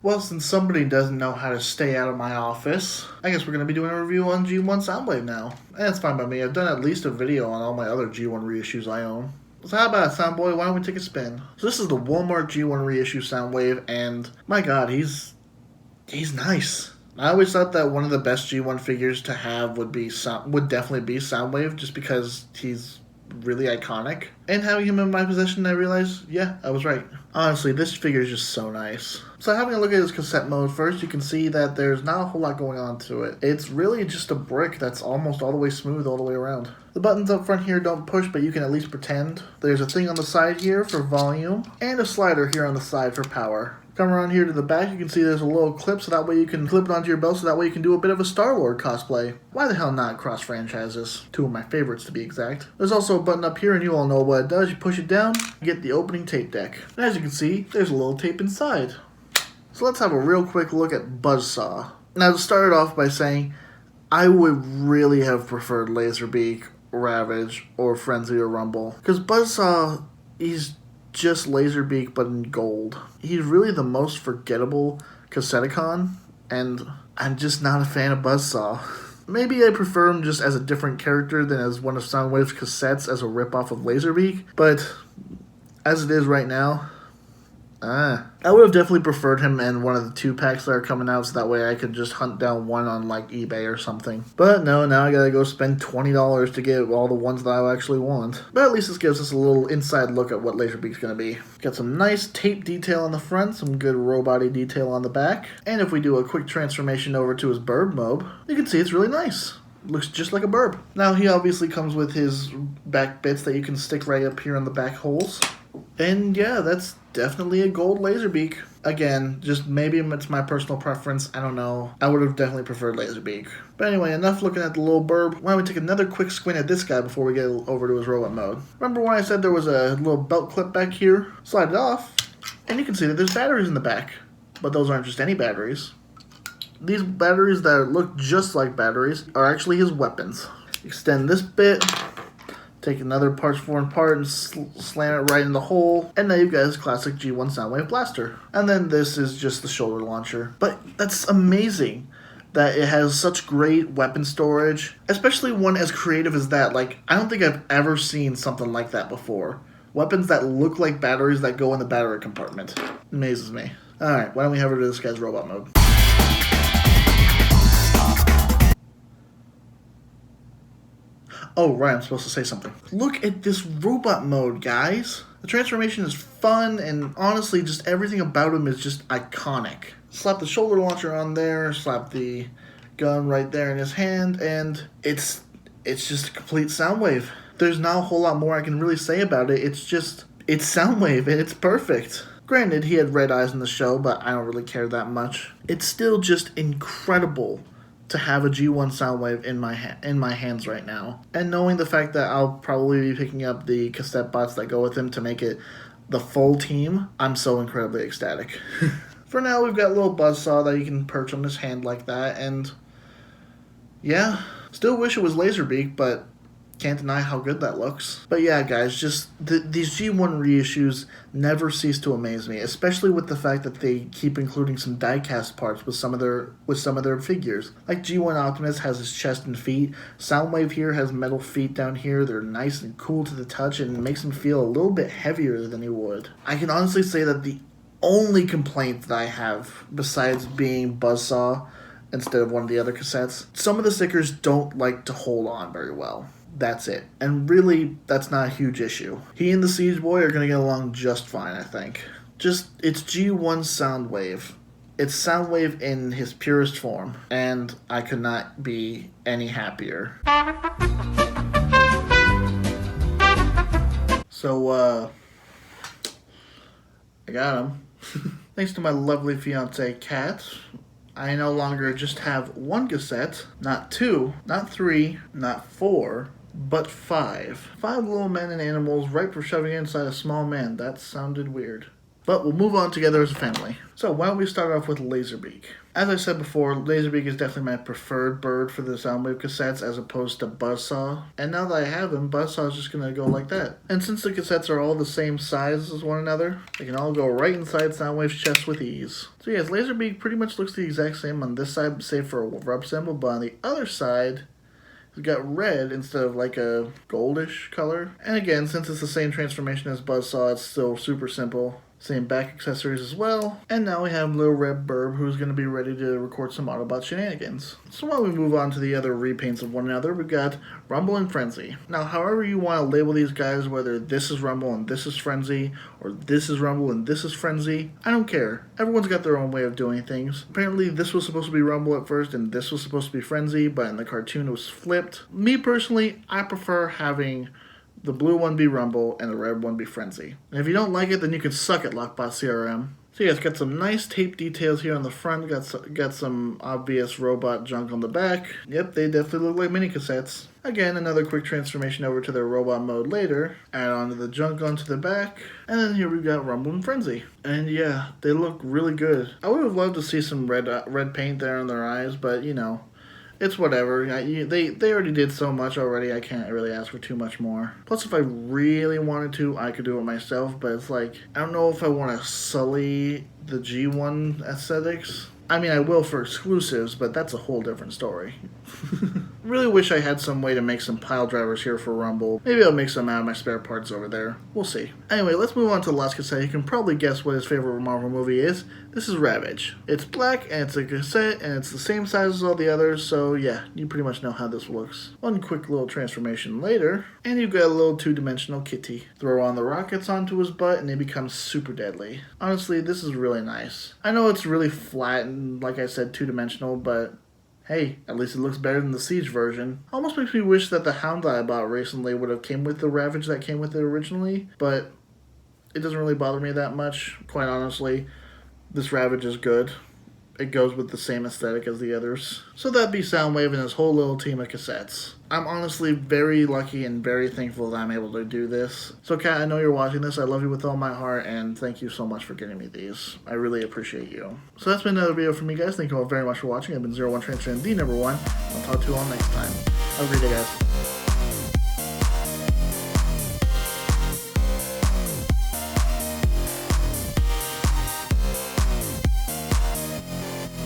Well, since somebody doesn't know how to stay out of my office, I guess we're going to be doing a review on G1 Soundwave now. And that's fine by me. I've done at least a video on all my other G1 reissues I own. So how about it, Soundboy? Why don't we take a spin? So this is the Walmart G1 Reissue Soundwave, and my god, he's nice. I always thought that one of the best G1 figures to have would definitely be Soundwave, just because he's really iconic. And having him in my possession, I realized, yeah, I was right. Honestly, this figure is just so nice. So having a look at his cassette mode first, you can see that there's not a whole lot going on to it. It's really just a brick that's almost all the way smooth all the way around. The buttons up front here don't push, but you can at least pretend. There's a thing on the side here for volume, and a slider here on the side for power. Come around here to the back, you can see there's a little clip, so that way you can clip it onto your belt, so that way you can do a bit of a Star-Lord cosplay. Why the hell not cross franchises? Two of my favorites, to be exact. There's also a button up here, and you all know what it does. You push it down, you get the opening tape deck. And as you can see, there's a little tape inside. So let's have a real quick look at Buzzsaw. Now, to start it off by saying, I would really have preferred Laserbeak, Ravage, or Frenzy or Rumble. Because Buzzsaw, he's just Laserbeak but in gold. He's really the most forgettable Cassettecon, and I'm just not a fan of Buzzsaw. Maybe I prefer him just as a different character than as one of Soundwave's cassettes as a ripoff of Laserbeak, but as it is right now, I would have definitely preferred him in one of the 2-packs that are coming out, so that way I could just hunt down one on like eBay or something. But no, now I gotta go spend $20 to get all the ones that I actually want. But at least this gives us a little inside look at what Laserbeak's gonna be. Got some nice tape detail on the front, some good robot-y detail on the back, and if we do a quick transformation over to his burb mode, you can see it's really nice. Looks just like a burb. Now he obviously comes with his back bits that you can stick right up here on the back holes. And yeah, that's definitely a gold Laserbeak. Again, just maybe it's my personal preference, I don't know. I would have definitely preferred Laserbeak. But anyway, enough looking at the little burb. Why don't we take another quick squint at this guy before we get over to his robot mode. Remember when I said there was a little belt clip back here? Slide it off, and you can see that there's batteries in the back. But those aren't just any batteries. These batteries that look just like batteries are actually his weapons. Extend this bit, take another parts foreign part and slam it right in the hole, and now you've got his classic G1 Soundwave blaster. And then this is just the shoulder launcher. But that's amazing that it has such great weapon storage, especially one as creative as that. Like, I don't think I've ever seen something like that before. Weapons that look like batteries that go in the battery compartment. Amazes me. Alright, why don't we have her to this guy's robot mode. Oh, right, I'm supposed to say something. Look at this robot mode, guys. The transformation is fun, and honestly, just everything about him is just iconic. Slap the shoulder launcher on there, slap the gun right there in his hand, and it's just a complete Soundwave. There's not a whole lot more I can really say about it. It's Soundwave, and it's perfect. Granted, he had red eyes in the show, but I don't really care that much. It's still just incredible to have a G1 Soundwave in my hands right now. And knowing the fact that I'll probably be picking up the cassette bots that go with him to make it the full team, I'm so incredibly ecstatic. For now, we've got a little Buzzsaw that you can perch on his hand like that, and yeah, still wish it was Laserbeak, but can't deny how good that looks. But yeah, guys, just these G1 reissues never cease to amaze me, especially with the fact that they keep including some die-cast parts with some of their figures. Like G1 Optimus has his chest and feet. Soundwave here has metal feet down here. They're nice and cool to the touch, and it makes him feel a little bit heavier than he would. I can honestly say that the only complaint that I have, besides being Buzzsaw instead of one of the other cassettes, some of the stickers don't like to hold on very well. That's it. And really, that's not a huge issue. He and the Siege Boy are going to get along just fine, I think. It's G1 Soundwave. It's Soundwave in his purest form, and I could not be any happier. So, I got him. Thanks to my lovely fiance, Kat, I no longer just have one cassette, not two, not three, not four, but 5. 5 little men and animals ripe for shoving inside a small man. That sounded weird. But we'll move on together as a family. So why don't we start off with Laserbeak. As I said before, Laserbeak is definitely my preferred bird for the Soundwave cassettes as opposed to Buzzsaw. And now that I have him, Buzzsaw is just going to go like that. And since the cassettes are all the same size as one another, they can all go right inside Soundwave's chest with ease. So yes, Laserbeak pretty much looks the exact same on this side, save for a rub symbol, but on the other side, it's got red instead of like a goldish color. And again, since it's the same transformation as Buzzsaw, it's still super simple. Same back accessories as well. And now we have Little Red Burb, who's going to be ready to record some Autobot shenanigans. So while we move on to the other repaints of one another, we've got Rumble and Frenzy. Now, however you want to label these guys, whether this is Rumble and this is Frenzy, or this is Rumble and this is Frenzy, I don't care. Everyone's got their own way of doing things. Apparently, this was supposed to be Rumble at first, and this was supposed to be Frenzy, but in the cartoon it was flipped. Me, personally, I prefer having the blue one be Rumble and the red one be Frenzy. And if you don't like it, then you can suck at Lockbot CRM. So yeah, it's got some nice tape details here on the front. Got some obvious robot junk on the back. Yep, they definitely look like mini cassettes. Again, another quick transformation over to their robot mode later. Add on the junk onto the back. And then here we've got Rumble and Frenzy. And yeah, they look really good. I would have loved to see some red paint there on their eyes, but you know, it's whatever. They already did so much already, I can't really ask for too much more. Plus, if I really wanted to, I could do it myself, but it's like, I don't know if I want to sully the G1 aesthetics. I mean, I will for exclusives, but that's a whole different story. Really wish I had some way to make some pile drivers here for Rumble. Maybe I'll make some out of my spare parts over there. We'll see. Anyway, let's move on to the last cassette. You can probably guess what his favorite Marvel movie is. This is Ravage. It's black, and it's a cassette, and it's the same size as all the others, so yeah, you pretty much know how this looks. One quick little transformation later, and you've got a little two-dimensional kitty. Throw on the rockets onto his butt, and they become super deadly. Honestly, this is really nice. I know it's really flat and, like I said, two-dimensional, but hey, at least it looks better than the Siege version. Almost makes me wish that the Hound that I bought recently would have came with the Ravage that came with it originally, but it doesn't really bother me that much, quite honestly. This Ravage is good. It goes with the same aesthetic as the others. So that'd be Soundwave and his whole little team of cassettes. I'm honestly very lucky and very thankful that I'm able to do this. So Kat, I know you're watching this. I love you with all my heart, and thank you so much for getting me these. I really appreciate you. So that's been another video from me, guys. Thank you all very much for watching. I've been 01 Transfer and the number one. I'll talk to you all next time. Have a great day, guys.